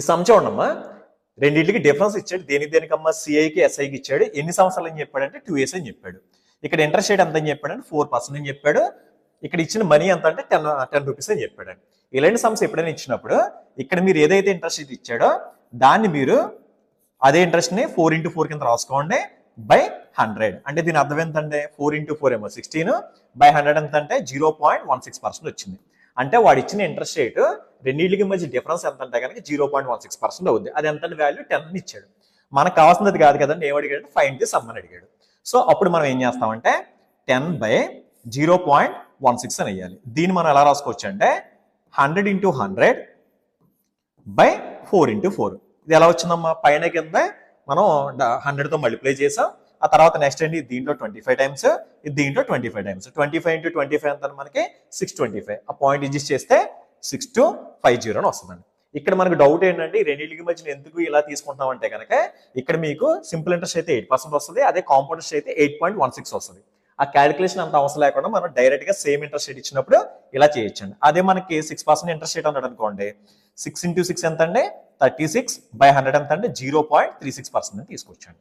ఈ సమ్ చూడమ్మా, రెండింటికి డిఫరెన్స్ ఇచ్చాడు. దేనికమ్మా, సిఐకి ఎస్ఐకి ఇచ్చాడు. ఎన్ని సంవత్సరాలు అని చెప్పాడంటే 2 years అని చెప్పాడు. ఇక్కడ ఇంట్రెస్ట్ రేట్ ఎంత అని చెప్పాడంటే 4% అని చెప్పాడు. ఇక్కడ ఇచ్చిన మనీ ఎంత అంటే 10 రూపీస్ అని చెప్పాడు. ఇలాంటి సమ్స్ ఎప్పుడైనా ఇచ్చినప్పుడు ఇక్కడ మీరు ఏదైతే ఇంట్రెస్ట్ రేట్ ఇచ్చాడో దాన్ని మీరు అదే ఇంట్రెస్ట్ ని 4 into 4 కింద రాసుకోండి బై 100. అంటే దీని అర్థం ఏంటంటే 4 into 4 ఏమో 16 బై 100 ఎంత అంటే 0.16% వచ్చింది. అంటే వాడు ఇచ్చిన ఇంట్రెస్ట్ రేటు రెండింటికి మధ్య డిఫరెన్స్ ఎంత అంటే కనుక 0.16% అవుద్ది. అది ఎంత వాల్యూ 10 అని ఇచ్చాడు. మనకు కావాల్సింది అది కాదు కదండి. ఏం అడిగాడు, ఫైండ్ ది సమ్ అని అడిగాడు. సో అప్పుడు మనం ఏం చేస్తామంటే 10 బై 0.16 అని వేయాలి. దీన్ని మనం ఎలా రాసుకోవచ్చు అంటే 100 into 100 బై 4 into 4. ఇది ఎలా వచ్చిందమ్మా, పైన కింద మనం 100తో మల్టిప్లై చేసాం. ఆ తర్వాత నెక్స్ట్ అండి దీంట్లో 25 టైమ్స్, ఇది దీంట్లో 25 టైమ్స్. 25 into 25 ఎంత మనకి 625. ఆ పాయింట్ అడ్జస్ట్ చేస్తే 6250 అని వస్తుందండి. ఇక్కడ మనకు డౌట్ ఏంటంటే ఈ రెండింటికి మధ్యన ఎందుకు ఇలా తీసుకుంటాం అంటే కనుక ఇక్కడ మీకు సింపుల్ ఇంట్రెస్ట్ అయితే 8% వస్తుంది, అదే కాంపౌండ్ ఇంట్రెస్ట్ అయితే 8.16 వస్తుంది. ఆ క్యాలిక్యులేషన్ అంత అవసరం లేకుండా మనం డైరెక్ట్ గా సేమ్ ఇంట్రెస్ట్ రేట్ ఇచ్చినప్పుడు ఇలా చేయొచ్చండి. అదే మనకి 6% ఇంట్రెస్ట్ రేట్ అన్నాడు అనుకోండి, 6 into 6 ఎంత అండి 36 బై 100 ఎంత అంటే 0.36% తీసుకోవచ్చండి.